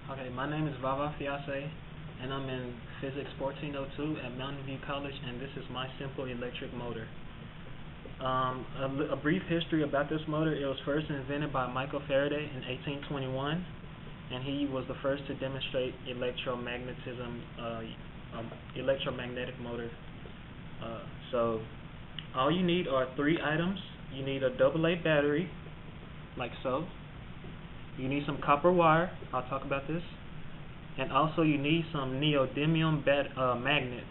Okay, my name is Vavah, and I'm in Physics 1402 at Mountain View College, and this is my simple electric motor. A brief history about this motor: it was first invented by Michael Faraday in 1821, and he was the first to demonstrate electromagnetic motor. So all you need are three items. You need a AA battery, like so. You need some copper wire. I'll talk about this. And also you need some neodymium magnets.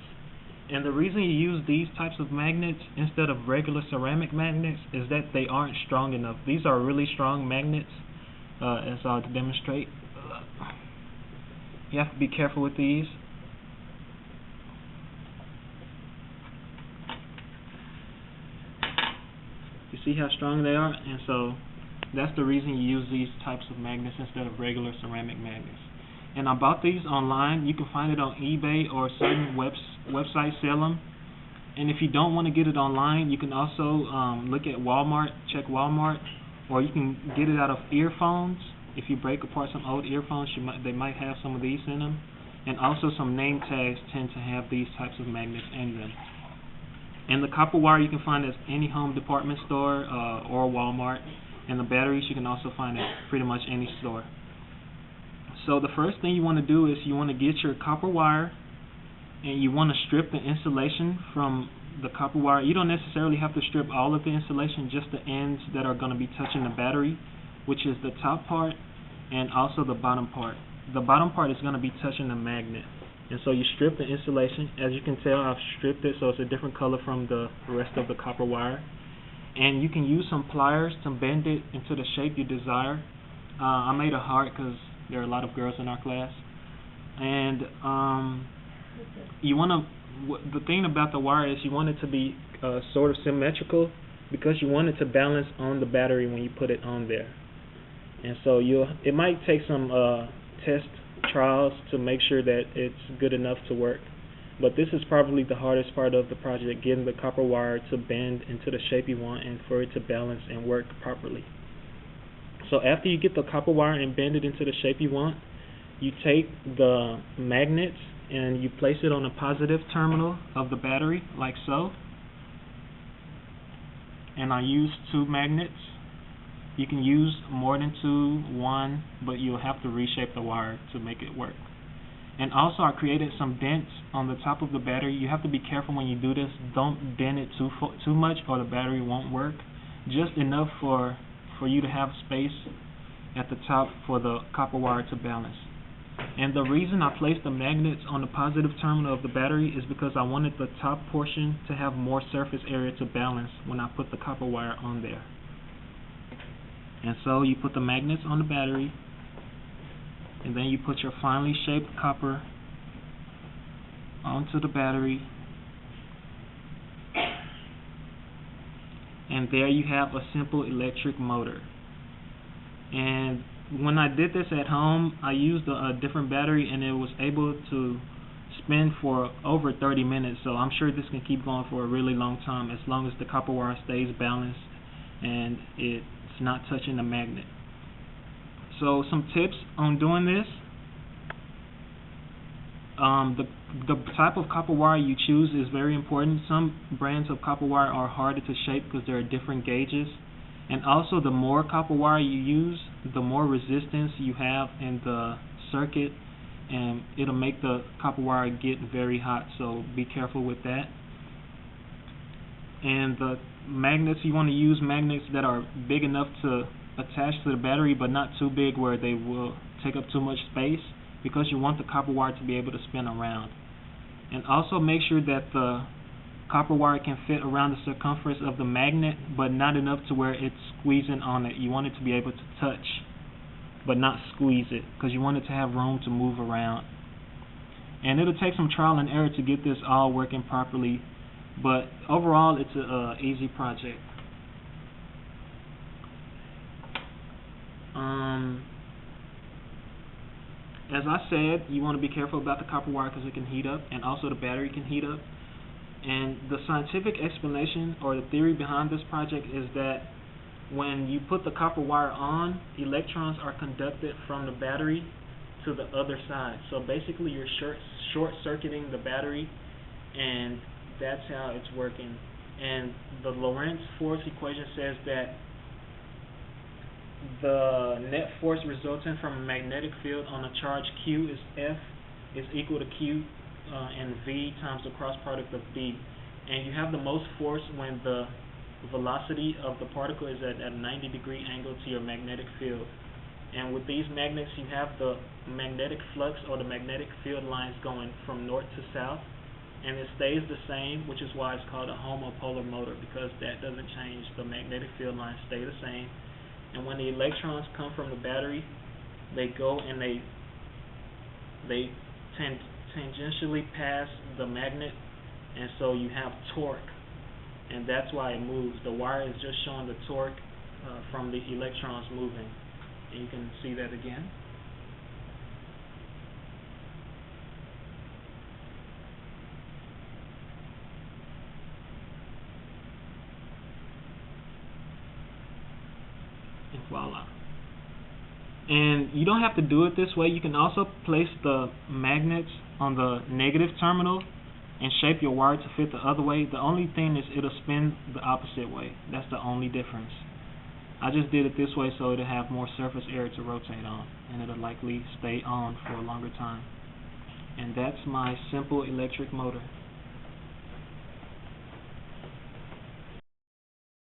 And the reason you use these types of magnets instead of regular ceramic magnets is that they aren't strong enough. These are really strong magnets, as I'll demonstrate. You have to be careful with these. You see how strong they are? And so that's the reason you use these types of magnets instead of regular ceramic magnets. And I bought these online. You can find it on eBay, or certain websites sell them. And if you don't want to get it online, you can also look at Walmart, check Walmart, or you can get it out of earphones. If you break apart some old earphones, they might have some of these in them. And also some name tags tend to have these types of magnets in them. And the copper wire you can find at any home department store or Walmart. And the batteries you can also find at pretty much any store. So the first thing you want to do is you want to get your copper wire, and you want to strip the insulation from the copper wire. You don't necessarily have to strip all of the insulation, just the ends that are going to be touching the battery, which is the top part and also the bottom part. The bottom part is going to be touching the magnet. And so you strip the insulation. As you can tell, I've stripped it so it's a different color from the rest of the copper wire. And you can use some pliers to bend it into the shape you desire. I made a heart because there are a lot of girls in our class. And you want to. The thing about the wire is you want it to be sort of symmetrical, because you want it to balance on the battery when you put it on there. And so it might take some test trials to make sure that it's good enough to work. But this is probably the hardest part of the project, getting the copper wire to bend into the shape you want and for it to balance and work properly. So after you get the copper wire and bend it into the shape you want, you take the magnets and you place it on a positive terminal of the battery, like so. And I use 2 magnets. You can use more than 2, 1, but you'll have to reshape the wire to make it work. And also I created some dents on the top of the battery. You have to be careful when you do this. Don't bend it too much or the battery won't work. Just enough for you to have space at the top for the copper wire to balance. And the reason I placed the magnets on the positive terminal of the battery is because I wanted the top portion to have more surface area to balance when I put the copper wire on there. And so you put the magnets on the battery, and then you put your finely shaped copper onto the battery, and there you have a simple electric motor. And when I did this at home, I used a different battery, and it was able to spin for over 30 minutes. So I'm sure this can keep going for a really long time, as long as the copper wire stays balanced and it's not touching the magnet. So some tips on doing this: the type of copper wire you choose is very important. Some brands of copper wire are harder to shape because there are different gauges. And also, the more copper wire you use, the more resistance you have in the circuit, and it'll make the copper wire get very hot, so be careful with that. And the magnets, you want to use magnets that are big enough to attach to the battery, but not too big where they will take up too much space, because you want the copper wire to be able to spin around. And also make sure that the copper wire can fit around the circumference of the magnet, but not enough to where it's squeezing on it. You want it to be able to touch, but not squeeze it, because you want it to have room to move around. And it'll take some trial and error to get this all working properly, but overall it's an easy project. As I said, you want to be careful about the copper wire because it can heat up, and also the battery can heat up. And the scientific explanation, or the theory behind this project, is that when you put the copper wire on, electrons are conducted from the battery to the other side. So basically you're short-circuiting the battery, and that's how it's working. And the Lorentz force equation says that the net force resulting from a magnetic field on a charge Q is F is equal to Q and V times the cross product of B. And you have the most force when the velocity of the particle is at a 90-degree angle to your magnetic field. And with these magnets, you have the magnetic flux or the magnetic field lines going from north to south, and it stays the same, which is why it's called a homopolar motor, because that doesn't change. The magnetic field lines stay the same. And when the electrons come from the battery, they go and they tangentially pass the magnet, and so you have torque, and that's why it moves. The wire is just showing the torque from the electrons moving, and you can see that again. And voila. And you don't have to do it this way. You can also place the magnets on the negative terminal and shape your wire to fit the other way. The only thing is it'll spin the opposite way. That's the only difference. I just did it this way so it'll have more surface area to rotate on, and it'll likely stay on for a longer time. And that's my simple electric motor.